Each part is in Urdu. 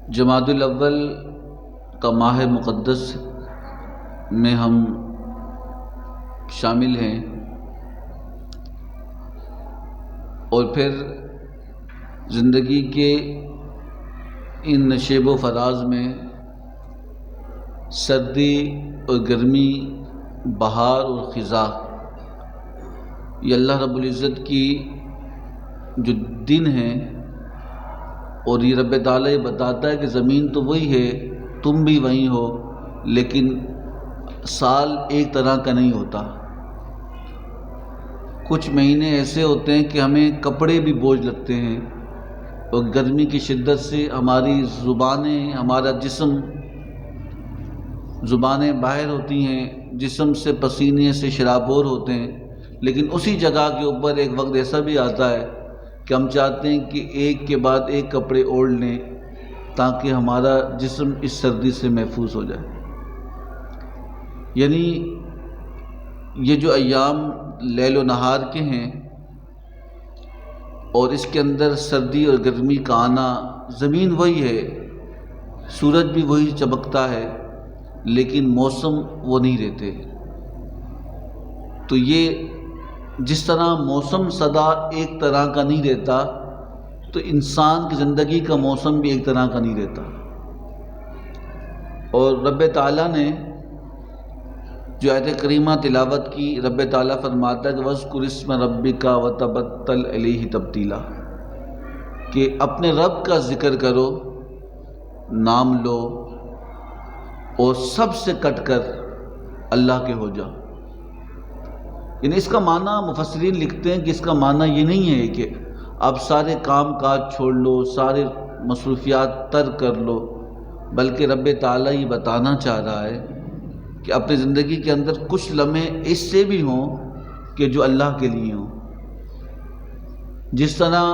جمادی الاول کا ماہ مقدس میں ہم شامل ہیں، اور پھر زندگی کے ان نشیب و فراز میں سردی اور گرمی، بہار اور خزاں، یہ اللہ رب العزت کی جو دن ہیں، اور یہ رب تعالیٰ یہ بتاتا ہے کہ زمین تو وہی ہے، تم بھی وہیں ہو، لیکن سال ایک طرح کا نہیں ہوتا۔ کچھ مہینے ایسے ہوتے ہیں کہ ہمیں کپڑے بھی بوجھ لگتے ہیں، اور گرمی کی شدت سے ہماری زبانیں، ہمارا جسم، زبانیں باہر ہوتی ہیں، جسم سے پسینے سے شرابور ہوتے ہیں۔ لیکن اسی جگہ کے اوپر ایک وقت ایسا بھی آتا ہے کہ ہم چاہتے ہیں کہ ایک کے بعد ایک کپڑے اوڑھ لیں تاکہ ہمارا جسم اس سردی سے محفوظ ہو جائے۔ یعنی یہ جو ایام لیل و نہار کے ہیں، اور اس کے اندر سردی اور گرمی کا آنا، زمین وہی ہے، سورج بھی وہی چمکتا ہے، لیکن موسم وہ نہیں رہتے۔ تو یہ جس طرح موسم سدا ایک طرح کا نہیں رہتا، تو انسان کی زندگی کا موسم بھی ایک طرح کا نہیں رہتا۔ اور رب تعالیٰ نے جو آیت کریمہ تلاوت کی، رب تعالیٰ فرماتا ہے کہ وَاذْكُرِ اسْمَ رَبِّكَ وَتَبَتَّلْ إِلَيْهِ تَبْتِيلًا، کہ اپنے رب کا ذکر کرو، نام لو، اور سب سے کٹ کر اللہ کے ہو جاؤ۔ یعنی اس کا معنی مفسرین لکھتے ہیں کہ اس کا معنی یہ نہیں ہے کہ اب سارے کام کاج چھوڑ لو، سارے مصروفیات ترک کر لو، بلکہ رب تعالیٰ یہ بتانا چاہ رہا ہے کہ اپنی زندگی کے اندر کچھ لمحے اس سے بھی ہوں کہ جو اللہ کے لیے ہوں۔ جس طرح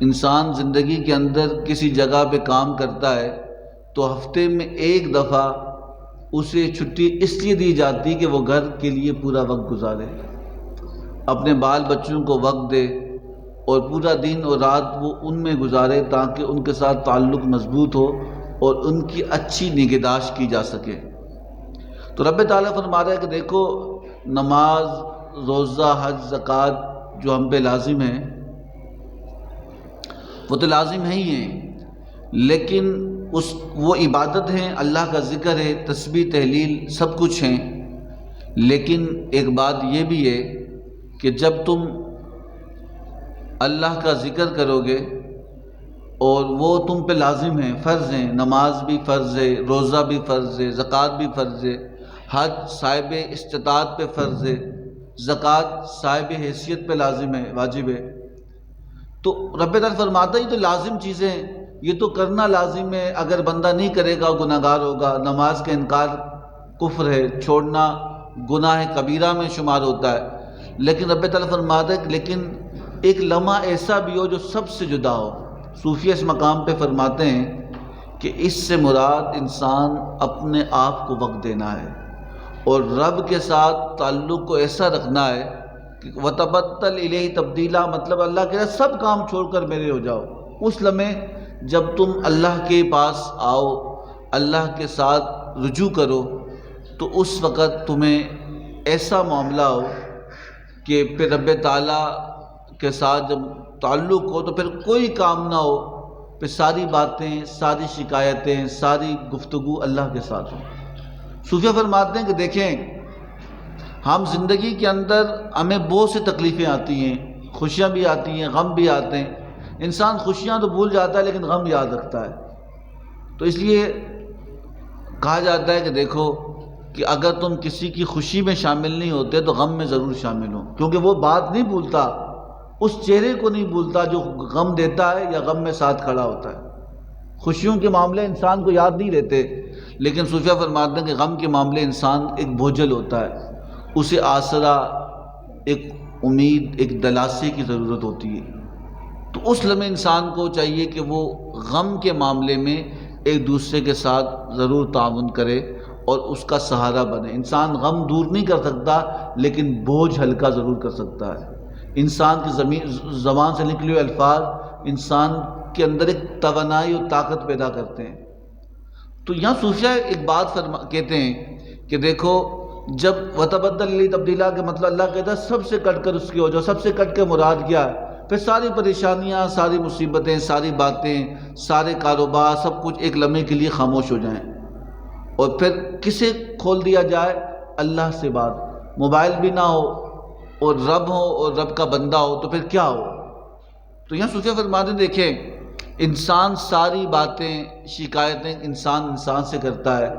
انسان زندگی کے اندر کسی جگہ پہ کام کرتا ہے تو ہفتے میں ایک دفعہ اسے چھٹی اس لیے دی جاتی کہ وہ گھر کے لیے پورا وقت گزارے، اپنے بال بچوں کو وقت دے، اور پورا دن اور رات وہ ان میں گزارے تاکہ ان کے ساتھ تعلق مضبوط ہو اور ان کی اچھی نگہداشت کی جا سکے۔ تو رب تعالیٰ فرما رہا ہے کہ دیکھو، نماز، روزہ، حج، زکوٰۃ جو ہم پہ لازم ہیں، وہ تو لازم ہے ہی ہیں، لیکن وہ عبادت ہیں، اللہ کا ذکر ہے، تسبیح، تحلیل، سب کچھ ہیں۔ لیکن ایک بات یہ بھی ہے کہ جب تم اللہ کا ذکر کرو گے اور وہ تم پہ لازم ہیں، فرض ہیں، نماز بھی فرض ہے، روزہ بھی فرض ہے، زکوٰۃ بھی فرض ہے، حج صاحب استطاعت پہ فرض ہے، زکوٰۃ صاحب حیثیت پہ لازم ہے، واجب ہے، تو رب تعالیٰ فرماتا ہے یہ تو لازم چیزیں ہیں، یہ تو کرنا لازم ہے، اگر بندہ نہیں کرے گا گناہ گار ہوگا۔ نماز کا انکار کفر ہے، چھوڑنا گناہ کبیرہ میں شمار ہوتا ہے۔ لیکن رب تعالیٰ فرماتا ہے کہ لیکن ایک لمحہ ایسا بھی ہو جو سب سے جدا ہو۔ صوفیہ اس مقام پہ فرماتے ہیں کہ اس سے مراد انسان اپنے آپ کو وقت دینا ہے، اور رب کے ساتھ تعلق کو ایسا رکھنا ہے کہ وَتَبَتَّلْ إِلَيْهِ تَبْتِيلًا، مطلب اللہ کے سب کام چھوڑ کر میرے ہو جاؤ۔ اس لمحے جب تم اللہ کے پاس آؤ، اللہ کے ساتھ رجوع کرو، تو اس وقت تمہیں ایسا معاملہ ہو کہ پھر رب تعالیٰ کے ساتھ جب تعلق ہو تو پھر کوئی کام نہ ہو، پھر ساری باتیں، ساری شکایتیں، ساری گفتگو اللہ کے ساتھ ہو۔ صوفیہ فرماتے ہیں کہ دیکھیں، ہم زندگی کے اندر ہمیں بہت سی تکلیفیں آتی ہیں، خوشیاں بھی آتی ہیں، غم بھی آتے ہیں۔ انسان خوشیاں تو بھول جاتا ہے لیکن غم یاد رکھتا ہے۔ تو اس لیے کہا جاتا ہے کہ دیکھو کہ اگر تم کسی کی خوشی میں شامل نہیں ہوتے تو غم میں ضرور شامل ہو، کیونکہ وہ بات نہیں بھولتا، اس چہرے کو نہیں بھولتا جو غم دیتا ہے یا غم میں ساتھ کھڑا ہوتا ہے۔ خوشیوں کے معاملے انسان کو یاد نہیں رہتے، لیکن صوفیہ فرماتے ہیں کہ غم کے معاملے انسان ایک بوجھل ہوتا ہے، اسے آسرا، ایک امید، ایک دلاسے کی ضرورت ہوتی ہے۔ تو اس لمحے انسان کو چاہیے کہ وہ غم کے معاملے میں ایک دوسرے کے ساتھ ضرور تعاون کرے اور اس کا سہارا بنے۔ انسان غم دور نہیں کر سکتا لیکن بوجھ ہلکا ضرور کر سکتا ہے۔ انسان کی زبان سے نکلے ہوئے الفاظ انسان کے اندر ایک توانائی اور طاقت پیدا کرتے ہیں۔ تو یہاں صوفیہ ایک بات کہتے ہیں کہ دیکھو، جب وتبدل لی تبدیلا کے مطلب اللہ کہتا ہے سب سے کٹ کر اس کی ہو جاؤ۔ سب سے کٹ کے مراد کیا ہے؟ پھر ساری پریشانیاں، ساری مصیبتیں، ساری باتیں، سارے کاروبار، سب کچھ ایک لمحے کے لیے خاموش ہو جائیں، اور پھر کسے کھول دیا جائے؟ اللہ سے بات۔ موبائل بھی نہ ہو اور رب ہو اور رب کا بندہ ہو تو پھر کیا ہو؟ تو یہاں صوفیہ فرماتے ہیں دیکھیں، انسان ساری باتیں، شکایتیں انسان سے کرتا ہے،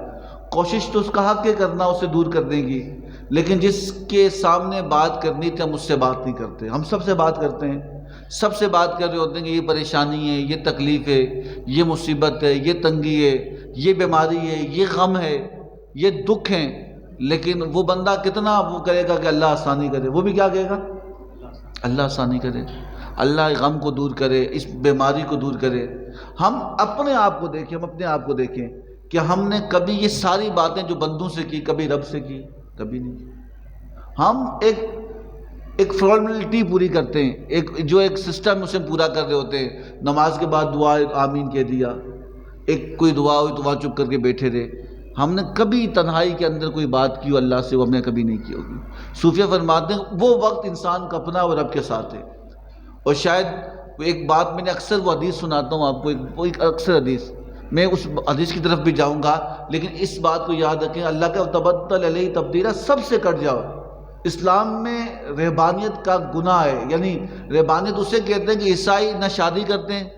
کوشش تو اس کا حق ہے کرنا اسے دور کرنے کی، لیکن جس کے سامنے بات کرنی تھی ہم اس سے بات نہیں کرتے۔ ہم سب سے بات کرتے ہیں، سب سے بات کر رہے ہوتے ہیں کہ یہ پریشانی ہے، یہ تکلیف ہے، یہ مصیبت ہے، یہ تنگی ہے، یہ بیماری ہے، یہ غم ہے، یہ دکھ ہیں، لیکن وہ بندہ کتنا وہ کرے گا کہ اللہ آسانی کرے؟ وہ بھی کیا کہے گا؟ اللہ آسانی کرے، اللہ غم کو دور کرے، اس بیماری کو دور کرے۔ ہم اپنے آپ کو دیکھیں، ہم اپنے آپ کو دیکھیں کہ ہم نے کبھی یہ ساری باتیں جو بندوں سے کی کبھی رب سے کی؟ کبھی نہیں کی۔ ہم ایک فارمیلٹی پوری کرتے ہیں، ایک سسٹم اسے پورا کر رہے ہوتے ہیں۔ نماز کے بعد دعا آمین کہہ دیا، ایک کوئی دعا ہوئی تو وہاں چپ کر کے بیٹھے رہے۔ ہم نے کبھی تنہائی کے اندر کوئی بات کی ہو اللہ سے، وہ ہم نے کبھی نہیں کی ہوگی۔ صوفیہ فرماتے ہیں وہ وقت انسان کا اپنا اور رب کے ساتھ ہے۔ اور شاید ایک بات میں نے اکثر وہ حدیث سناتا ہوں آپ کو، ایک اکثر حدیث، میں اس حدیث کی طرف بھی جاؤں گا، لیکن اس بات کو یاد رکھیں، اللہ کا تبدل علیہ تبدیلا، سب سے کٹ جاؤ۔ اسلام میں رہبانیت کا گناہ ہے، یعنی رہبانیت اسے کہتے ہیں کہ عیسائی نہ شادی کرتے ہیں،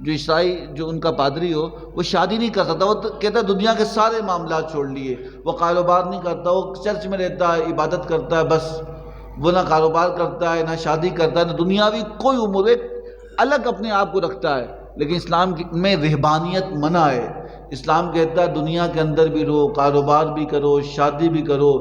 جو عیسائی جو ان کا پادری ہو وہ شادی نہیں کر سکتا، وہ کہتا ہے دنیا کے سارے معاملات چھوڑ لیے، وہ کاروبار نہیں کرتا، وہ چرچ میں رہتا ہے، عبادت کرتا ہے، بس وہ نہ کاروبار کرتا ہے، نہ شادی کرتا ہے، نہ دنیاوی کوئی امور، ایک الگ اپنے آپ کو رکھتا ہے۔ لیکن اسلام میں رہبانیت منع ہے۔ اسلام کہتا ہے دنیا کے اندر بھی رہو، کاروبار بھی کرو، شادی بھی کرو،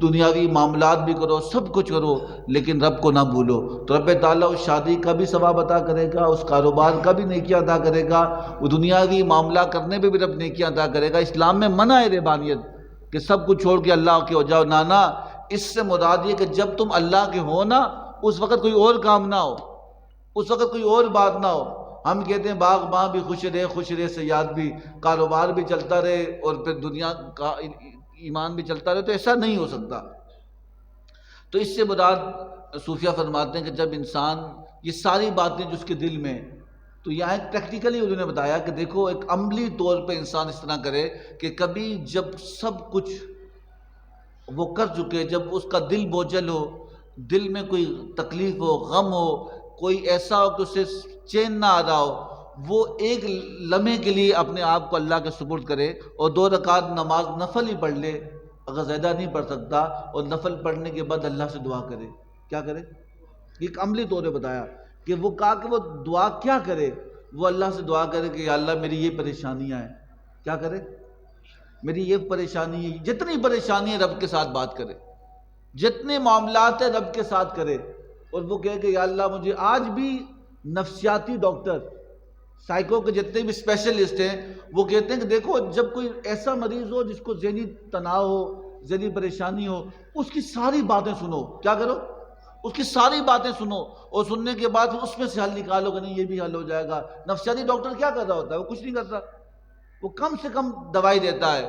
دنیاوی معاملات بھی کرو، سب کچھ کرو، لیکن رب کو نہ بھولو۔ تو رب تعالیٰ اس شادی کا بھی ثواب عطا کرے گا، اس کاروبار کا بھی نیکیاں عطا کرے گا، وہ دنیاوی معاملہ کرنے پہ بھی رب نیکیاں عطا کرے گا۔ اسلام میں منع ہے رہبانیت کہ سب کچھ چھوڑ کے اللہ کے ہو جاؤ، نانا۔ اس سے مراد یہ کہ جب تم اللہ کے ہو نا، اس وقت کوئی اور کام نہ ہو، اس وقت کوئی اور بات نہ ہو۔ ہم کہتے ہیں باغباں بھی خوش رہے صیاد بھی، کاروبار بھی چلتا رہے اور پھر دنیا کا ایمان بھی چلتا رہے، تو ایسا نہیں ہو سکتا۔ تو اس سے مراد صوفیہ فرماتے ہیں کہ جب انسان یہ ساری باتیں جو اس کے دل میں، تو یہاں ایک پریکٹیکلی انہوں نے بتایا کہ دیکھو ایک عملی طور پہ انسان اس طرح کرے کہ کبھی جب سب کچھ وہ کر چکے، جب اس کا دل بوجھل ہو، دل میں کوئی تکلیف ہو، غم ہو، کوئی ایسا ہو کہ اسے چین نہ آ رہا ہو، وہ ایک لمحے کے لیے اپنے آپ کو اللہ کے سپرد کرے اور 2 رکعت نماز نفل ہی پڑھ لے، اگر زیادہ نہیں پڑھ سکتا، اور نفل پڑھنے کے بعد اللہ سے دعا کرے۔ کیا کرے؟ ایک عملی طور پہ بتایا کہ وہ کہا کہ وہ دعا کیا کرے؟ وہ اللہ سے دعا کرے کہ یا اللہ میری یہ پریشانیاں ہیں۔ کیا کرے؟ میری یہ پریشانی ہے، جتنی پریشانی ہے رب کے ساتھ بات کرے، جتنے معاملات ہیں رب کے ساتھ کرے، اور وہ کہے کہ یا اللہ مجھے آج بھی نفسیاتی ڈاکٹر، سائیکو کے جتنے بھی اسپیشلسٹ ہیں، وہ کہتے ہیں کہ دیکھو جب کوئی ایسا مریض ہو جس کو ذہنی تناؤ ہو، ذہنی پریشانی ہو، اس کی ساری باتیں سنو۔ کیا کرو؟ اس کی ساری باتیں سنو، اور سننے کے بعد اس میں سے حل نکالو کہ نہیں یہ بھی حل ہو جائے گا۔ نفسیاتی ڈاکٹر کیا کر رہا ہوتا ہے؟ وہ کچھ نہیں کرتا، وہ کم سے کم دوائی دیتا ہے،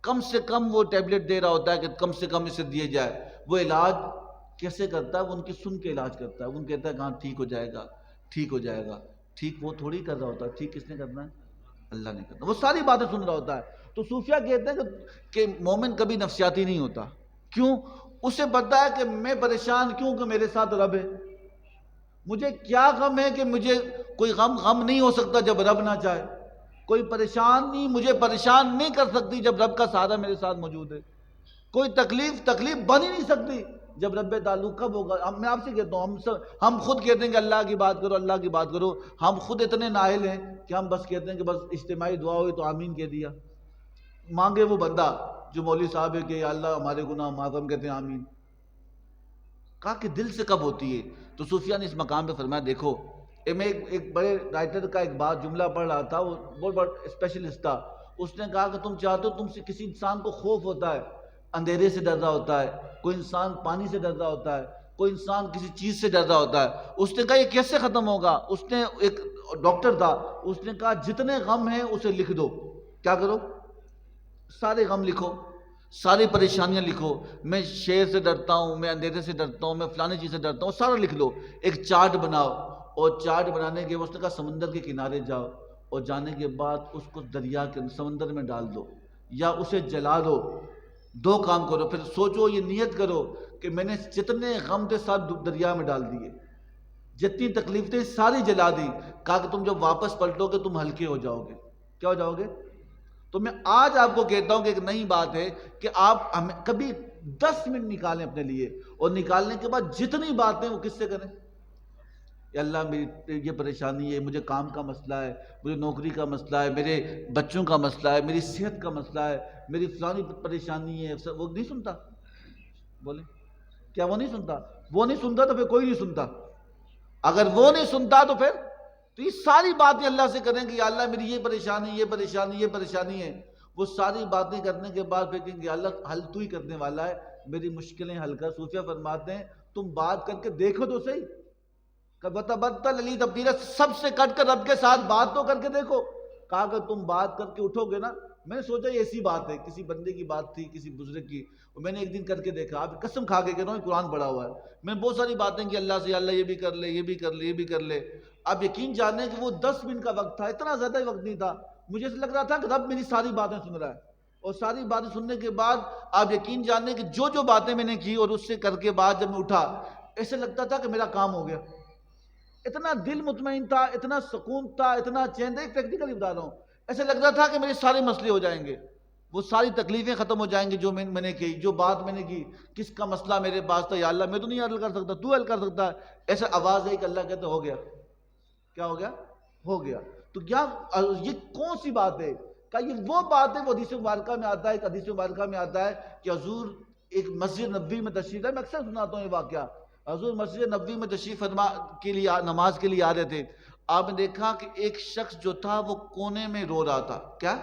کم سے کم وہ ٹیبلٹ دے رہا ہوتا ہے کہ کم سے کم اسے دیے جائے۔ وہ علاج کیسے کرتا ہے؟ وہ ان کی سن کے علاج کرتا ہے، وہ کہتا ہے کہ ہاں ٹھیک ہو جائے گا، ٹھیک ہو جائے گا۔ ٹھیک وہ تھوڑی کر رہا ہوتا ہے، ٹھیک کس نے کرنا ہے؟ اللہ نے کرنا۔ وہ ساری باتیں سن رہا ہوتا ہے۔ تو صوفیہ کہتے ہیں کہ مومن کبھی نفسیاتی نہیں ہوتا۔ کیوں؟ اسے پتا ہے کہ میں پریشان کیوں کہ میرے ساتھ رب ہے۔ مجھے کیا غم ہے کہ مجھے کوئی غم نہیں ہو سکتا جب رب نہ چاہے، کوئی پریشانی مجھے پریشان نہیں کر سکتی جب رب کا سہارا میرے ساتھ موجود ہے، کوئی تکلیف بن ہی نہیں سکتی جب رب تعلق کب ہوگا۔ میں آپ سے کہتا ہوں، ہم خود کہتے ہیں کہ اللہ کی بات کرو، اللہ کی بات کرو، ہم خود اتنے نااہل ہیں کہ ہم بس کہتے ہیں کہ بس اجتماعی دعا ہوئی تو آمین کہہ دیا۔ مانگے وہ بندہ جو مولوی صاحب ہے کہ یا اللہ ہمارے گناہ معاف، ہم کہتے ہیں آمین۔ کہا کہ دل سے کب ہوتی ہے؟ تو صوفیہ نے اس مقام پہ فرمایا دیکھو، میں ایک بڑے رائٹر کا ایک بات جملہ پڑھ رہا تھا، وہ بہت بڑا اسپیشلسٹ تھا، اس نے کہا کہ تم چاہتے ہو، تم سے کسی انسان کو خوف ہوتا ہے، اندھیرے سے ڈر رہا ہوتا ہے، کوئی انسان پانی سے ڈر رہا ہوتا ہے، کوئی انسان کسی چیز سے ڈر رہا ہوتا ہے، اس نے کہا یہ کیسے ختم ہوگا؟ اس نے، ایک ڈاکٹر تھا، اس نے کہا جتنے غم ہیں اسے لکھ دو۔ کیا کرو؟ سارے غم لکھو، ساری پریشانیاں لکھو، میں شیر سے ڈرتا ہوں، میں اندھیرے سے ڈرتا ہوں، میں فلانی چیز سے ڈرتا ہوں، سارا لکھ لو، ایک چارٹ بناؤ۔ اور چارٹ بنانے کے اس نے کہا سمندر کے کنارے جاؤ، اور جانے کے بعد اس کو دریا کے سمندر میں ڈال دو یا اسے جلا دو۔ دو کام کرو، پھر سوچو، یہ نیت کرو کہ میں نے جتنے غم تھے سب دریا میں ڈال دیے، جتنی تکلیف تھی ساری جلا دی۔ کہا کہ تم جب واپس پلٹو گے تم ہلکے ہو جاؤ گے۔ کیا ہو جاؤ گے؟ تو میں آج آپ کو کہتا ہوں کہ ایک نئی بات ہے کہ آپ کبھی 10 منٹ نکالیں اپنے لیے، اور نکالنے کے بعد جتنی باتیں وہ کس سے کریں؟ یا اللہ میری یہ پریشانی ہے، مجھے کام کا مسئلہ ہے، مجھے نوکری کا مسئلہ ہے، میرے بچوں کا مسئلہ ہے، میری صحت کا مسئلہ ہے، میری فلانی پریشانی ہے۔ وہ نہیں سنتا؟ بولیں، کیا وہ نہیں سنتا؟ وہ نہیں سنتا تو پھر کوئی نہیں سنتا۔ اگر وہ نہیں سنتا تو پھر تو یہ ساری باتیں اللہ سے کریں کہ یا اللہ میری یہ پریشانی، یہ پریشانی، یہ پریشانی ہے۔ وہ ساری باتیں کرنے کے بعد پھر کہیں گے اللہ حل تو ہی کرنے والا ہے، میری مشکلیں حل کر۔ صوفیہ فرماتے ہیں تم بات کر کے دیکھو تو صحیح، وَتَبَتَّلْ عَلِي تَبْتِيلًا، سب سے کٹ کر رب کے ساتھ بات تو کر کے دیکھو۔ کہا کہ تم بات کر کے اٹھو گے نا، میں نے سوچا یہ ایسی بات ہے، کسی بندے کی بات تھی، کسی بزرگ کی، اور میں نے ایک دن کر کے دیکھا، آپ قسم کھا کے کہہ رہا ہوں قرآن پڑھا ہوا ہے، میں نے بہت ساری باتیں کی اللہ سے، اللہ یہ بھی کر لے، یہ بھی کر لے، یہ بھی کر لے۔ آپ یقین جانیں کہ وہ 10 منٹ کا وقت تھا، اتنا زیادہ وقت نہیں تھا، مجھے ایسا لگ رہا تھا کہ رب میری ساری باتیں سن رہا ہے۔ اور ساری باتیں سننے کے بعد آپ یقین جانیں کہ جو جو باتیں میں نے کی اور اس سے کر کے بعد جب میں اٹھا، ایسے لگتا تھا کہ میرا کام ہو گیا، اتنا دل مطمئن تھا، اتنا سکون تھا، اتنا چین تھا، پریکٹیکلی بتا رہا ہوں، ایسے لگ رہا تھا کہ میرے سارے مسئلے ہو جائیں گے، وہ ساری تکلیفیں ختم ہو جائیں گی جو میں نے کی، جو بات میں نے کی، کس کا مسئلہ میرے پاس تھا، یا اللہ میں تو نہیں حل کر سکتا، تو حل کر سکتا ہے۔ ایسا آواز ہے کہ اللہ کہتے ہو گیا۔ کیا ہو گیا؟ ہو گیا۔ تو کیا یہ کون سی بات ہے؟ کہ یہ وہ بات ہے، وہ حدیث مبارکہ میں آتا ہے، ایک حدیث مبارکہ میں آتا ہے کہ حضور ایک مسجد نبوی میں تشریف ہے، میں اکثر سناتا ہوں یہ واقعہ، حضور مسجد نبوی میں تشریف فرما کے لیے نماز کے لیے آ رہے تھے، آپ نے دیکھا کہ ایک شخص جو تھا وہ کونے میں رو رہا تھا۔ کیا؟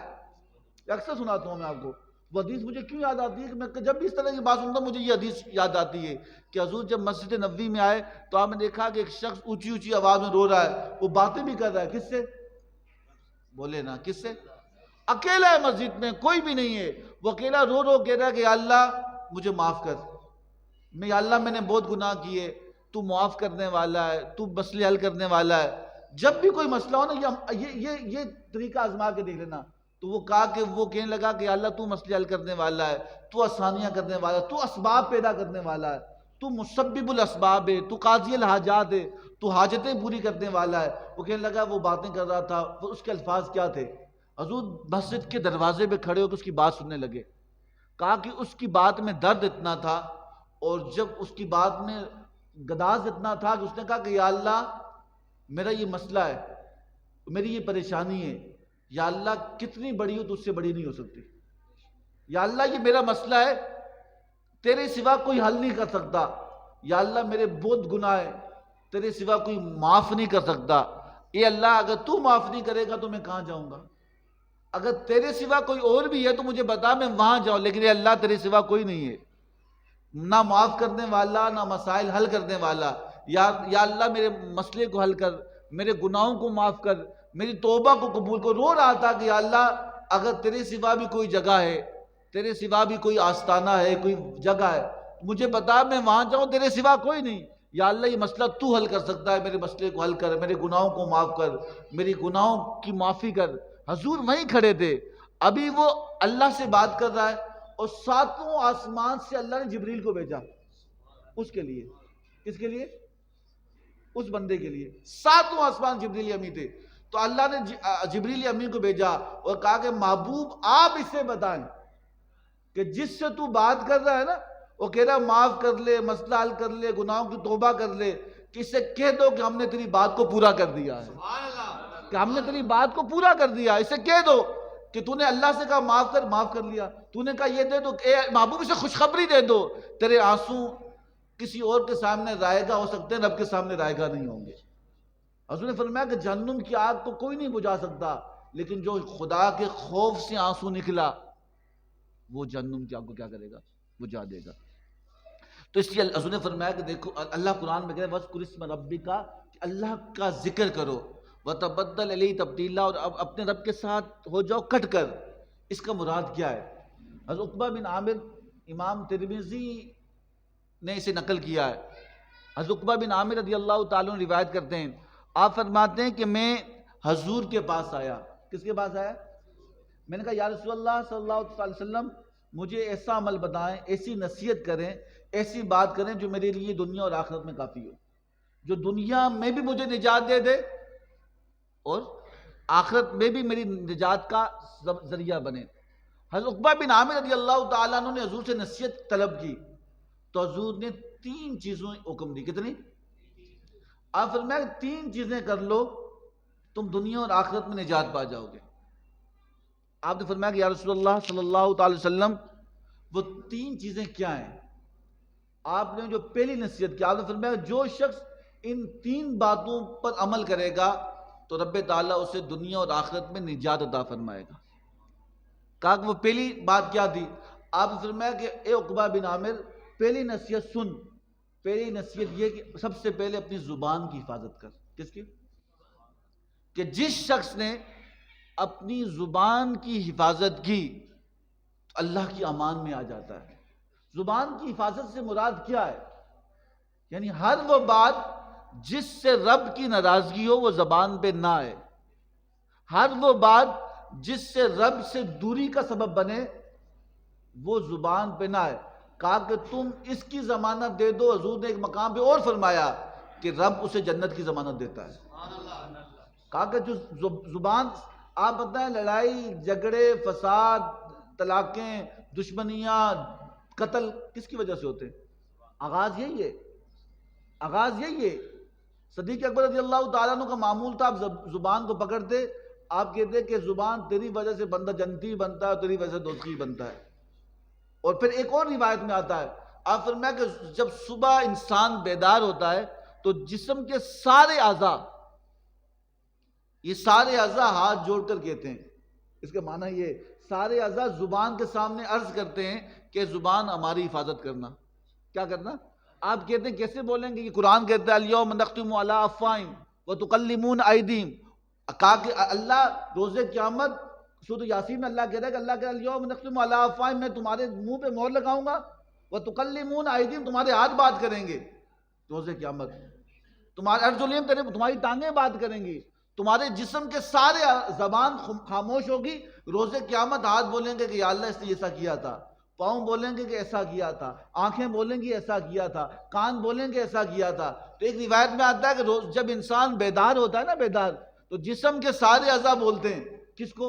اکثر سناتا ہوں میں آپ کو، وہ حدیث مجھے کیوں یاد آتی ہے کہ میں جب بھی اس طرح کی بات سنتا ہوں مجھے یہ حدیث یاد آتی ہے کہ حضور جب مسجد نبوی میں آئے تو آپ نے دیکھا کہ ایک شخص اونچی اونچی آواز میں رو رہا ہے، وہ باتیں بھی کر رہا ہے، کس سے؟ بولے نا، کس سے؟ اکیلا ہے مسجد میں، کوئی بھی نہیں ہے، وہ اکیلا رو رو کہہ رہا ہے کہ یا اللہ مجھے معاف کر، یا اللہ میں نے بہت گناہ کیے، تو معاف کرنے والا ہے، تو مسئلے حل کرنے والا ہے۔ جب بھی کوئی مسئلہ ہو نا، یہ طریقہ آزما کے دیکھ لینا۔ تو وہ کہا کہ وہ کہنے لگا کہ اللہ تو مسئلے حل کرنے والا ہے، تو آسانیاں کرنے والا ہے، تو اسباب پیدا کرنے والا ہے، تو مسبب الاسباب ہے، تو قاضی الحاجات ہے، تو حاجتیں پوری کرنے والا ہے۔ وہ کہنے لگا، وہ باتیں کر رہا تھا، وہ اس کے الفاظ کیا تھے؟ حضور مسجد کے دروازے پہ کھڑے ہو کے اس کی بات سننے لگے۔ کہا کہ اس کی بات میں درد اتنا تھا، اور جب اس کی بات میں گداز اتنا تھا کہ اس نے کہا کہ یا اللہ میرا یہ مسئلہ ہے، میری یہ پریشانی ہے، یا اللہ کتنی بڑی ہو تو اس سے بڑی نہیں ہو سکتی، یا اللہ یہ میرا مسئلہ ہے، تیرے سوا کوئی حل نہیں کر سکتا، یا اللہ میرے بہت گناہ ہے، تیرے سوا کوئی معاف نہیں کر سکتا، اے اللہ اگر تو معاف نہیں کرے گا تو میں کہاں جاؤں گا؟ اگر تیرے سوا کوئی اور بھی ہے تو مجھے بتا، میں وہاں جاؤں، لیکن اے اللہ تیرے سوا کوئی نہیں ہے، نہ معاف کرنے والا، نہ مسائل حل کرنے والا۔ یا اللہ میرے مسئلے کو حل کر، میرے گناہوں کو معاف کر، میری توبہ کو قبول کر۔ رو رہا تھا کہ یا اللہ اگر تیرے سوا بھی کوئی جگہ ہے، تیرے سوا بھی کوئی آستانہ ہے، کوئی جگہ ہے، مجھے بتا، میں وہاں جاؤں، تیرے سوا کوئی نہیں، یا اللہ یہ مسئلہ تو حل کر سکتا ہے، میرے مسئلے کو حل کر، میرے گناہوں کو معاف کر، میری گناہوں کی معافی کر۔ حضور وہیں کھڑے تھے، ابھی وہ اللہ سے بات کر رہا ہے، اور ساتوں آسمان سے اللہ نے جبریل کو بھیجا اس کے لیے۔ کس کے لیے؟ اس بندے کے لیے۔ ساتوں آسمان جبریل امی تھے، تو اللہ نے جبریل امی کو بھیجا اور کہا کہ محبوب آپ اسے بتائیں کہ جس سے تو بات کر رہا ہے نا، وہ کہہ رہا معاف کر لے، مسئلہ حل کر لے، گناہوں کی توبہ کر لے، کہ اسے کہہ دو کہ ہم نے تیری بات کو پورا کر دیا ہے، کہ ہم نے تیری بات کو پورا کر دیا۔ اسے کہہ دو کہ تو نے اللہ سے کہا معاف کر، معاف کر لیا، تو نے کہا یہ دے دو، اے محبوب اسے خوشخبری دے دو، تیرے آنسو کسی اور کے سامنے رائے گا ہو سکتے ہیں، رب کے سامنے رائے گا نہیں ہوں گے۔ حضور نے فرمایا کہ جہنم کی آگ تو کوئی نہیں بجھا سکتا، لیکن جو خدا کے خوف سے آنسو نکلا وہ جہنم کی آگ کو کیا کرے گا؟ بجھا دے گا۔ تو اس لیے حضور نے فرمایا کہ دیکھو اللہ قرآن میں کہہ رہا ہے وَاذْكُرِ اسْمَ رَبِّكَ، کہ اللہ کا ذکر کرو، وَتَبَدَّلْ إِلَيْهِ تَبْدِيلًا، اور اب اپنے رب کے ساتھ ہو جاؤ کٹ کر۔ اس کا مراد کیا ہے؟ حضرت عقبہ بن عامر، امام ترمذی نے اسے نقل کیا ہے۔ حضرت عقبہ بن عامر رضی اللہ تعالیٰ عنہ روایت کرتے ہیں، آپ فرماتے ہیں کہ میں حضور کے پاس آیا۔ کس کے پاس آیا؟ میں نے کہا یا رسول اللہ صلی اللہ علیہ وسلم، مجھے ایسا عمل بتائیں، ایسی نصیحت کریں، ایسی بات کریں جو میرے لیے دنیا اور آخرت میں کافی ہو، جو دنیا میں بھی مجھے نجات دے دے اور آخرت میں بھی میری نجات کا ذریعہ بنے۔ حضرت عقبہ بن عامر رضی اللہ تعالیٰ عنہ نے حضور سے نصیحت طلب کی تو حضور نے 3 چیزوں حکم دی۔ کتنی؟ آپ فرمایا کہ 3 چیزیں کر لو تم دنیا اور آخرت میں نجات پا جاؤ گے۔ آپ نے فرمایا کہ یا رسول اللہ صلی اللہ تعالی وسلم وہ 3 چیزیں کیا ہیں؟ آپ نے جو پہلی نصیحت کی، آپ نے فرمایا جو شخص ان 3 باتوں پر عمل کرے گا تو رب تعالیٰ اسے دنیا اور آخرت میں نجات عطا فرمائے گا۔ کہا کہ وہ پہلی بات کیا تھی؟ آپ نے فرمایا کہ اے عقبہ بن عامر، پہلی نصیحت سن، پہلی نصیحت یہ کہ سب سے پہلے اپنی زبان کی حفاظت کر۔ کس کی؟ کہ جس شخص نے اپنی زبان کی حفاظت کی تو اللہ کی امان میں آ جاتا ہے۔ زبان کی حفاظت سے مراد کیا ہے؟ یعنی ہر وہ بات جس سے رب کی ناراضگی ہو وہ زبان پہ نہ آئے، ہر وہ بات جس سے رب سے دوری کا سبب بنے وہ زبان پہ نہ آئے۔ کہا کہ تم اس کی ضمانت دے دو۔ حضور نے ایک مقام پہ اور فرمایا کہ رب اسے جنت کی ضمانت دیتا ہے۔ کہا کہ جو زبان، آپ بتائیں لڑائی جھگڑے فساد طلاقیں دشمنیاں قتل کس کی وجہ سے ہوتے ہیں؟ آغاز یہی ہے، آغاز یہی ہے۔ صدیق اکبر رضی اللہ تعالیٰ عنہ کا معمول تھا، آپ زبان کو پکڑتے، آپ کہتے کہ زبان تیری وجہ سے بندہ جنتی بنتا ہے اور تیری وجہ سے دوزخی بنتا ہے۔ اور پھر ایک اور روایت میں آتا ہے، آپ فرمایا کہ جب صبح انسان بیدار ہوتا ہے تو جسم کے سارے اعضاء، یہ سارے اعضاء ہاتھ جوڑ کر کہتے ہیں، اس کا معنی یہ سارے اعضاء زبان کے سامنے عرض کرتے ہیں کہ زبان ہماری حفاظت کرنا۔ کیا کرنا؟ آپ کہتے ہیں کیسے بولیں گے؟ یہ قرآن کہتا ہے الیوم نختم علی افواہہم وتکلمنا ایدیہم۔ کہا کہ اللہ روز قیامت، سورۃ یاسین میں اللہ کہہ رہا ہے کہ اللہ کہہ رہا ہے الیوم نختم علی افواہہم، میں تمہارے منہ پہ مہر لگاؤں گا، وتکلمنا ایدیہم، تمہارے ہاتھ بات کریں گے روز قیامت، تمہارے ارجلہم، تمہاری ٹانگیں بات کریں گی، تمہارے جسم کے سارے زبان خاموش ہوگی، روز قیامت ہاتھ بولیں گے کہ یا اللہ اس نے ایسا کیا تھا، پاؤں بولیں گے کہ ایسا کیا تھا، آنکھیں بولیں گی ایسا کیا تھا، کان بولیں گے ایسا کیا تھا۔ تو ایک روایت میں آتا ہے کہ جب انسان بیدار ہوتا ہے نا، بیدار، تو جسم کے سارے اعضاء بولتے ہیں، کس کو؟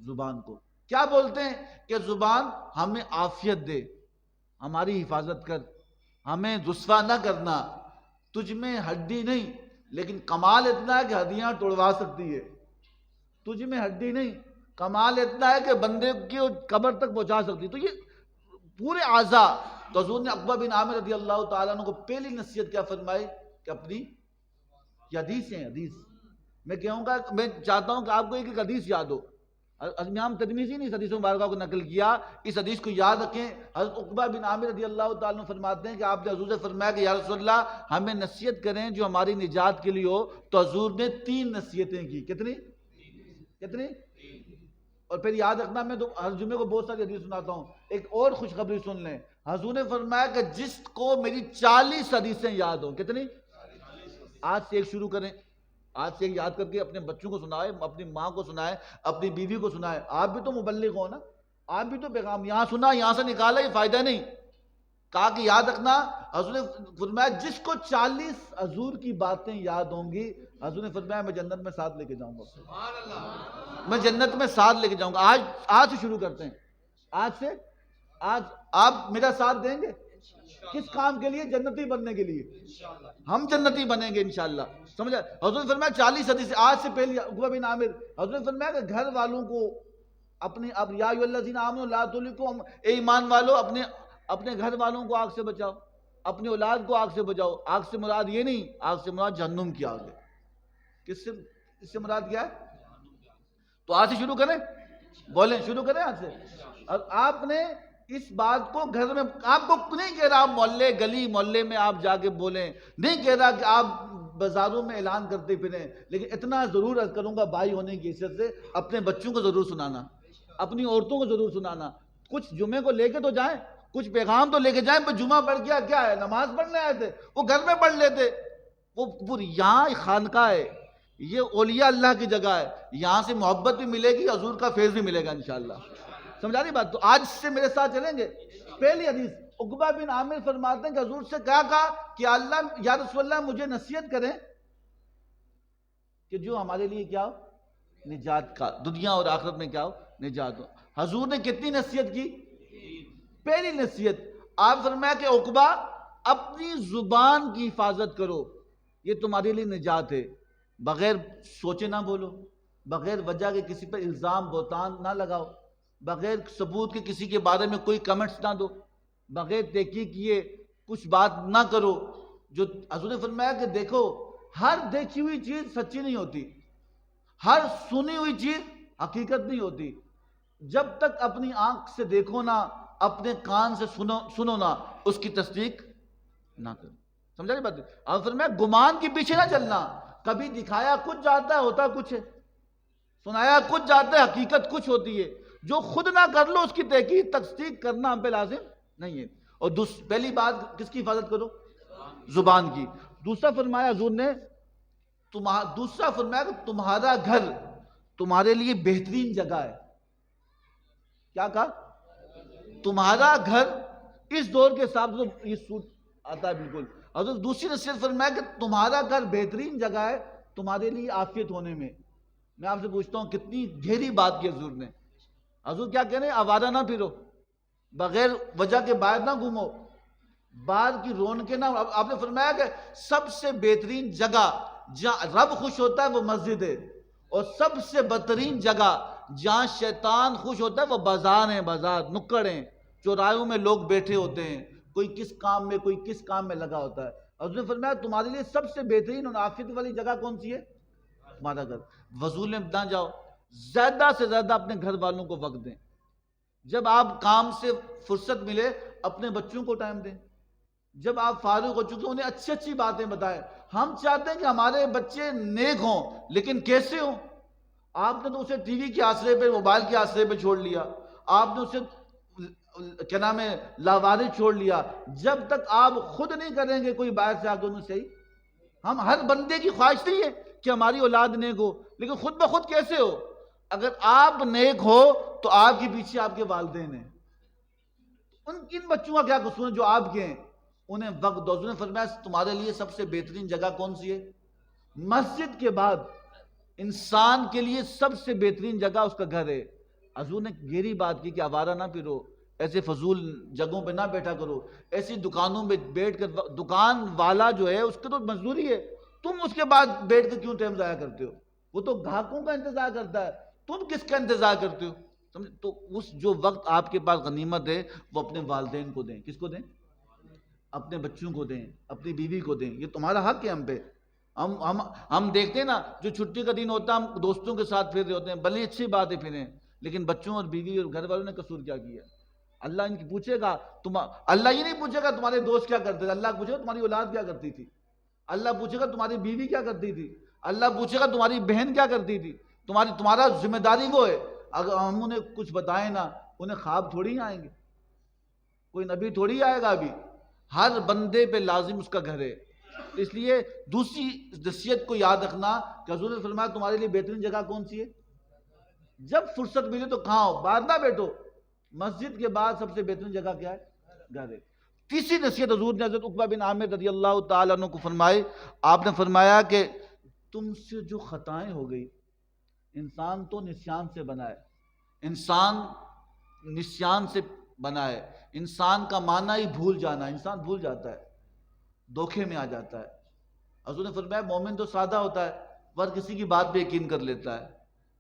زبان کو۔ کیا بولتے ہیں؟ کہ زبان ہمیں عافیت دے، ہماری حفاظت کر، ہمیں رسوا نہ کرنا، تجھ میں ہڈی نہیں لیکن کمال اتنا ہے کہ ہڈیاں توڑوا سکتی ہے، تجھ میں ہڈی نہیں، کمال اتنا ہے کہ بندے کی قبر تک پہنچا سکتی ہے۔ تو یہ پورے اعضاء، تو حضور نے عقبہ بن عامر رضی اللہ تعالیٰ عنہ کو پہلی نصیحت کیا فرمائی کہ اپنی، یہ حدیث ہیں، حدیث میں کہوں گا، میں چاہتا ہوں کہ آپ کو ایک ایک حدیث یاد ہو۔ امام ترمذی نے اس حدیث مبارکہ کو نقل کیا، اس حدیث کو یاد رکھیں۔ حضرت عقبہ بن عامر رضی اللہ تعالیٰ عنہ فرماتے ہیں کہ آپ نے حضور سے فرمایا کہ یا رسول اللہ ہمیں نصیحت کریں جو ہماری نجات کے لیے ہو، تو حضور نے 3 نصیحتیں کی۔ کتنی؟ کتنی؟ اور پھر یاد رکھنا، میں تو ہر جمعے کو بہت ساری حدیث سناتا ہوں، ایک اور خوشخبری سن لیں۔ حضور نے فرمایا کہ جس کو میری 40 حدیثیں یاد ہوں۔ کتنی؟ آج سے ایک شروع کریں، آج سے ایک یاد کر کے اپنے بچوں کو سنائے، اپنی ماں کو سنائے، اپنی بیوی کو سنائے۔ آپ بھی تو مبلغ ہو نا، آپ بھی تو پیغام یہاں سنا یہاں سے نکالا، یہ فائدہ نہیں۔ کہا کہ یاد رکھنا، حضور نے فرمایا جس کو 40 حضور کی باتیں یاد ہوں گی، حضور نے فرمایا میں جنت میں ساتھ لے کے جاؤں گا، میں جنت میں ساتھ لے کے جاؤں گا۔ آج سے شروع کرتے ہیں، آج آپ میرا ساتھ دیں گے کس کام کے لیے؟ جنتی بننے کے لیے، ہم جنتی بنیں گے انشاءاللہ، سمجھا؟ حضور نے فرمایا 40 حدیث آج سے پہلے عقبہ بن عامر، حضور نے فرمایا کہ گھر والوں کو اپنے، اب یا ایھا الذین آمنوا لا تلکوا، اے ایمان والو اپنے گھر والوں کو آگ سے بچاؤ، اپنے اولاد کو آگ سے بچاؤ۔ آگ سے مراد یہ نہیں، آگ سے مراد جہنم کی آگ ہے۔ کس سے مراد کیا ہے؟ تو آج سے شروع کریں، بولیں شروع کریں آج سے۔ اور آپ نے اس بات کو گھر میں آپ کو نہیں کہہ رہا آپ محلے گلی محلے میں آپ جا کے بولیں، نہیں کہہ رہا کہ آپ بازاروں میں اعلان کرتے پھریں، لیکن اتنا ضرور عرض کروں گا بھائی ہونے کی حیثیت سے، اپنے بچوں کو ضرور سنانا، اپنی عورتوں کو ضرور سنانا، کچھ جمعے کو لے کے تو جائیں، کچھ پیغام تو لے کے جائیں۔ پر جمعہ پڑھ گیا کیا ہے، نماز پڑھنے آئے تھے، وہ گھر میں پڑھ لیتے، وہ پوری یہاں خانقاہ ہے، یہ اولیاء اللہ کی جگہ ہے، یہاں سے محبت بھی ملے گی، حضور کا فیض بھی ملے گا انشاءاللہ۔ سمجھا رہی بات؟ تو آج سے میرے ساتھ چلیں گے۔ پہلی حدیث، عقبہ بن عامر فرماتے ہیں کہ حضور سے کیا کہا کہ اللہ یا رسول اللہ مجھے نصیحت کریں کہ جو ہمارے لیے کیا ہو، نجات کا، دنیا اور آخرت میں کیا ہو، نجات ہو۔ حضور نے کتنی نصیحت کی؟ پہلی نصیحت آپ فرمایا کہ عقبہ اپنی زبان کی حفاظت کرو، یہ تمہارے لیے نجات ہے، بغیر سوچے نہ بولو، بغیر وجہ کے کسی پر الزام بہتان نہ لگاؤ، بغیر ثبوت کے کسی کے بارے میں کوئی کمنٹس نہ دو، بغیر تحقیق کیے کچھ بات نہ کرو۔ جو حضور نے فرمایا کہ دیکھو ہر دیکھی ہوئی چیز سچی نہیں ہوتی، ہر سنی ہوئی چیز حقیقت نہیں ہوتی، جب تک اپنی آنکھ سے دیکھو نہ، اپنے کان سے سنو نہ، اس کی تصدیق نہ کرو۔ سمجھا نہیں بات؟ اور فرمایا گمان کے پیچھے نہ چلنا، کبھی دکھایا کچھ جاتا ہے ہوتا کچھ ہے، سنایا کچھ جاتا ہے حقیقت کچھ ہوتی ہے، جو خود نہ کر لو اس کی تحقیق تصدیق کرنا ہم پہ لازم نہیں ہے۔ اور پہلی بات کس کی حفاظت کرو؟ زبان کی۔ دوسرا فرمایا حضور نے، دوسرا فرمایا کہ تمہارا گھر تمہارے لیے بہترین جگہ ہے۔ کیا کہا؟ تمہارا گھر اس دور کے حساب سے یہ سوٹ آتا ہے بالکل۔ حضور دوسری نصیحت فرمایا کہ تمہارا گھر بہترین جگہ ہے تمہارے لیے عافیت ہونے میں۔ میں آپ سے پوچھتا ہوں کتنی گہری بات کی حضور نے۔ حضور کیا کہہ رہے ہیں؟ آوارہ نہ پھرو، بغیر وجہ کے باہر نہ گھومو، باہر کی رونقیں نہ۔ آپ نے فرمایا کہ سب سے بہترین جگہ جہاں رب خوش ہوتا ہے وہ مسجد ہے، اور سب سے بدترین جگہ جہاں شیطان خوش ہوتا ہے وہ بازار ہیں، بازار نکڑ ہیں، چوراہوں میں لوگ بیٹھے ہوتے ہیں، کوئی کس کام میں کوئی کس کام میں لگا ہوتا ہے۔ حضور نے فرمایا تمہارے لیے سب سے بہترین اور عافیت والی جگہ کون سی ہے؟ تمہارا گھر۔ وضول میں نہ جاؤ، زیادہ سے زیادہ اپنے گھر والوں کو وقت دیں، جب آپ کام سے فرصت ملے اپنے بچوں کو ٹائم دیں، جب آپ فارغ ہو چکے انہیں اچھی اچھی باتیں بتائیں۔ ہم چاہتے ہیں کہ ہمارے بچے نیک ہوں، لیکن کیسے ہوں؟ آپ نے تو اسے ٹی وی کے آسرے پہ، موبائل کے آسرے پہ چھوڑ لیا، آپ نے اسے کیا نام ہے لاوارث چھوڑ لیا۔ جب تک آپ خود نہیں کریں گے کوئی باہر سے آ کے انہیں صحیح۔ ہم ہر بندے کی خواہش نہیں ہے کہ ہماری اولاد نیک ہو، لیکن خود بخود کیسے ہو؟ اگر آپ نیک ہو تو آپ کے پیچھے آپ کے والدین ہیں، ان بچوں کا کیا قصور ہے جو آپ کے ہیں؟ انہیں وقت دو۔ حضور نے فرمایا تمہارے لیے سب سے بہترین جگہ کون سی ہے؟ مسجد کے بعد انسان کے لیے سب سے بہترین جگہ اس کا گھر ہے۔ حضور نے گہری بات کی کہ آوارہ نہ پھرو، ایسے فضول جگہوں پہ نہ بیٹھا کرو، ایسی دکانوں میں بیٹھ کر، دکان والا جو ہے اس کی تو مزدوری ہے، تم اس کے بعد بیٹھ کر کیوں ٹائم ضائع کرتے ہو؟ وہ تو گاہکوں کا انتظار کرتا ہے، تم کس کا انتظار کرتے ہو؟ تو اس جو وقت آپ کے پاس غنیمت ہے وہ اپنے والدین کو دیں۔ کس کو دیں؟ اپنے بچوں کو دیں، اپنی بیوی کو دیں، یہ تمہارا حق ہے ہم پہ۔ ہم دیکھتے ہیں نا، جو چھٹی کا دن ہوتا ہے ہم دوستوں کے ساتھ پھر رہے ہوتے ہیں، بھلے اچھی بات ہے پھریں، لیکن بچوں اور بیوی اور گھر والوں نے قصور کیا کیا؟ اللہ ان کی پوچھے گا، اللہ یہ نہیں پوچھے گا تمہارے دوست کیا کرتے تھے، اللہ پوچھے گا تمہاری اولاد کیا کرتی تھی، اللہ پوچھے گا تمہاری بیوی کیا کرتی تھی، اللہ پوچھے گا تمہاری بہن کیا کرتی تھی۔ تمہارا ذمہ داری وہ ہے۔ اگر ہم انہیں کچھ بتائیں نا، انہیں خواب تھوڑی آئیں گے، کوئی نبی تھوڑی آئے گا ابھی، ہر بندے پہ لازم اس کا گھر ہے۔ اس لیے دوسری نصیحت کو یاد رکھنا کہ حضور نے فرمایا تمہارے لیے بہترین جگہ کون سی ہے؟ جب فرصت ملے تو کہاں ہو، باہر نہ بیٹھو۔ مسجد کے بعد سب سے بہترین جگہ کیا ہے؟ گھر ہے۔ تیسری نصیحت حضور نے حضرت عقبہ بن عامر رضی اللہ تعالیٰ عنہ کو فرمائی، آپ نے فرمایا کہ تم سے جو خطائیں ہو گئی، انسان تو نسیان سے بنا ہے، انسان نسیان سے بنا ہے، انسان کا معنی ہی بھول جانا، انسان بھول جاتا ہے، دھوکے میں آ جاتا ہے۔ حضور نے فرمایا مومن تو سادہ ہوتا ہے، پر کسی کی بات پہ یقین کر لیتا ہے،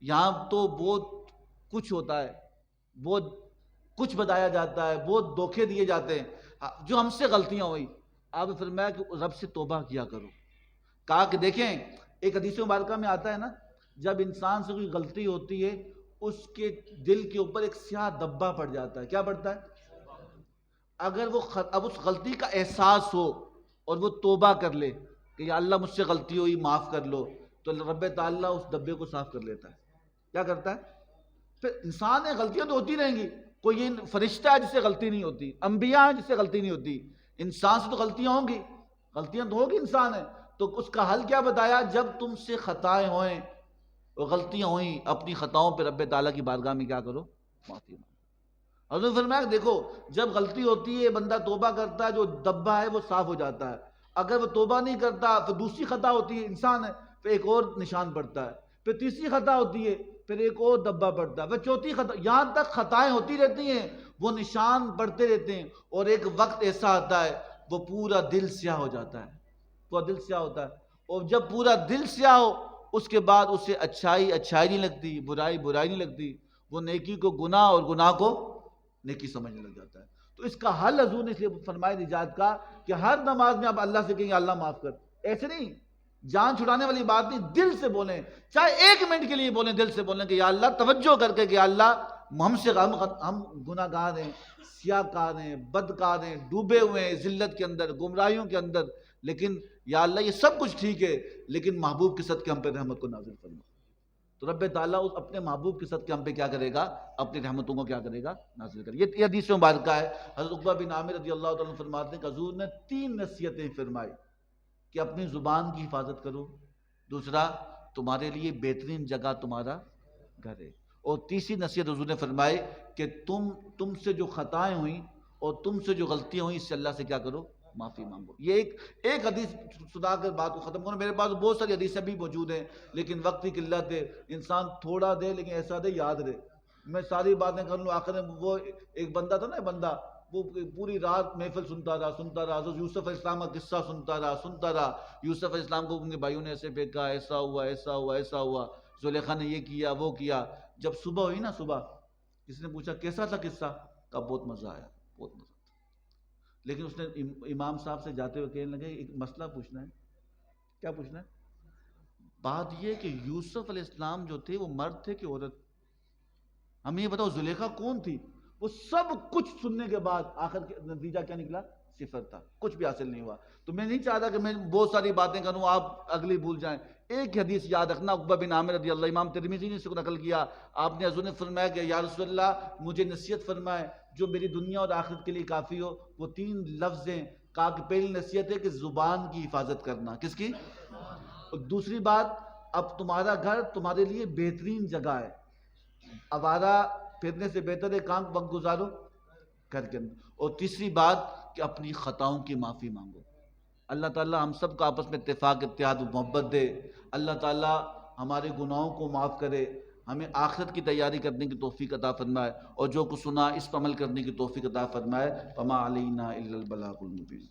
یہاں تو بہت کچھ ہوتا ہے، بہت کچھ بتایا جاتا ہے، بہت دھوکے دیے جاتے ہیں، جو ہم سے غلطیاں ہوئی۔ آپ نے فرمایا کہ رب سے توبہ کیا کرو۔ کہا کہ دیکھیں ایک حدیث مبارکہ میں آتا ہے نا، جب انسان سے کوئی غلطی ہوتی ہے اس کے دل کے اوپر ایک سیاہ دبا پڑ جاتا ہے۔ کیا پڑتا ہے؟ اگر وہ اب اس غلطی کا احساس ہو اور وہ توبہ کر لے کہ یا اللہ مجھ سے غلطی ہوئی معاف کر لو، تو رب تعالیٰ اس ڈبے کو صاف کر لیتا ہے. کیا کرتا ہے؟ پھر انسان ہے، غلطیاں تو ہوتی رہیں گی. کوئی یہ فرشتہ ہے جس سے غلطی نہیں ہوتی، انبیاء ہیں جس سے غلطی نہیں ہوتی، انسان سے تو غلطیاں ہوں گی، غلطیاں تو ہوگی، انسان ہے. تو اس کا حل کیا بتایا؟ جب تم سے خطائیں ہوئیں اور غلطیاں ہوئیں، اپنی خطاؤں پہ رب تعالیٰ کی بارگاہ میں کیا کرو؟ معافی مانگو. حضرت فرمایا کہ دیکھو جب غلطی ہوتی ہے بندہ توبہ کرتا ہے، جو دبا ہے وہ صاف ہو جاتا ہے. اگر وہ توبہ نہیں کرتا پھر دوسری خطا ہوتی ہے، انسان ہے، پھر ایک اور نشان پڑتا ہے، پھر تیسری خطا ہوتی ہے، پھر ایک اور دبا پڑتا ہے، پھر چوتھی خطا، یہاں تک خطائیں ہوتی رہتی ہیں، وہ نشان پڑتے رہتے ہیں. اور ایک وقت ایسا آتا ہے وہ پورا دل سیاہ ہو جاتا ہے، پورا دل سیاہ ہوتا ہے. اور جب پورا دل سیاہ ہو اس کے بعد اسے اچھائی اچھائی نہیں لگتی، برائی برائی نہیں لگتی، وہ نیکی کو گناہ اور گناہ کو نیکی سمجھنے لگ جاتا ہے. تو اس کا حل حضور نے اس لیے فرمایا نجات کا کہ ہر نماز میں آپ اللہ سے کہیں اللہ معاف کر. ایسے نہیں جان چھڑانے والی بات نہیں، دل سے بولیں، چاہے 1 منٹ کے لیے بولیں، دل سے بولیں کہ یا اللہ، توجہ کر کے کہ یا اللہ ہم گناہ گار ہیں، سیاہ کار ہیں، بدکار ہیں، ڈوبے ہوئے ہیں ذلت کے اندر، گمراہیوں کے اندر، لیکن یا اللہ یہ سب کچھ ٹھیک ہے، لیکن محبوب کے صدقے ہم پہ رحمت کو نازل فرما. تو رب تعالیٰ اس اپنے محبوب کے صدقے ہم پہ کیا کرے گا؟ اپنی رحمتوں کو کیا کرے گا؟ نازل کرے. یہ حدیث مبارکہ ہے. حضرت عقبہ بن عامر رضی اللہ تعالیٰ عنہ فرماتے ہیں کہ حضور نے 3 نصیحتیں فرمائی کہ اپنی زبان کی حفاظت کرو، دوسرا تمہارے لیے بہترین جگہ تمہارا گھر ہے، اور تیسری نصیحت حضور نے فرمائی کہ تم سے جو خطائیں ہوئیں اور تم سے جو غلطیاں ہوئیں اس سے اللہ سے کیا کرو؟ معافی مانگو. یہ ایک حدیث سنا کر بات کو ختم کرنا. میرے پاس بہت ساری حدیثیں بھی موجود ہیں لیکن وقت کی قلت ہے. انسان تھوڑا دے لیکن ایسا دے یاد رہے. میں ساری باتیں کر لوں، آخر میں وہ ایک بندہ تھا نا، بندہ وہ پوری رات محفل سنتا رہا، حضرت یوسف علیہ السلام کا قصہ سنتا رہا. یوسف علیہ السلام کو ان کے بھائیوں نے ایسے پھینکا، ایسا ہوا، زلیخا نے یہ کیا وہ کیا. جب صبح ہوئی نا، صبح کسی نے پوچھا کیسا تھا قصہ؟ کہا بہت مزہ آیا، بہت مزہ. لیکن اس نے امام صاحب سے جاتے ہوئے کہنے لگے ایک مسئلہ پوچھنا ہے. کیا پوچھنا ہے؟ بات یہ کہ یوسف علیہ السلام جو تھے وہ مرد تھے کہ عورت؟ ہمیں یہ بتاؤ زلیخا کون تھی؟ وہ سب کچھ سننے کے بعد آخر نتیجہ کیا نکلا؟ صفر تھا، کچھ بھی حاصل نہیں ہوا. تو میں نہیں چاہتا کہ میں بہت ساری باتیں کروں آپ اگلی بھول جائیں. ایک حدیث یاد رکھنا، عقبہ بن عامر رضی اللہ، امام ترمذی نے اس کو نقل کیا. آپ نے حضور نے فرمایا کہ یا رسول اللہ مجھے نصیحت فرمائے جو میری دنیا اور آخرت کے لیے کافی ہو. وہ 3 لفظ ہیں. کہا کہ پہلی نصیحت ہے کہ زبان کی حفاظت کرنا. کس کی؟ اور دوسری بات، اب تمہارا گھر تمہارے لیے بہترین جگہ ہے، آوارہ پھرنے سے بہتر ہے کام وقت گزارو گھر کے اندر. اور تیسری بات کہ اپنی خطاؤں کی معافی مانگو. اللہ تعالیٰ ہم سب کو آپس میں اتفاق، اتحاد و محبت دے. اللہ تعالیٰ ہمارے گناہوں کو معاف کرے، ہمیں آخرت کی تیاری کرنے کی توفیق عطا فرمائے، اور جو کچھ سنا اس پر عمل کرنے کی توفیق عطا فرمائے. فما علینا الا البلاغ المبین.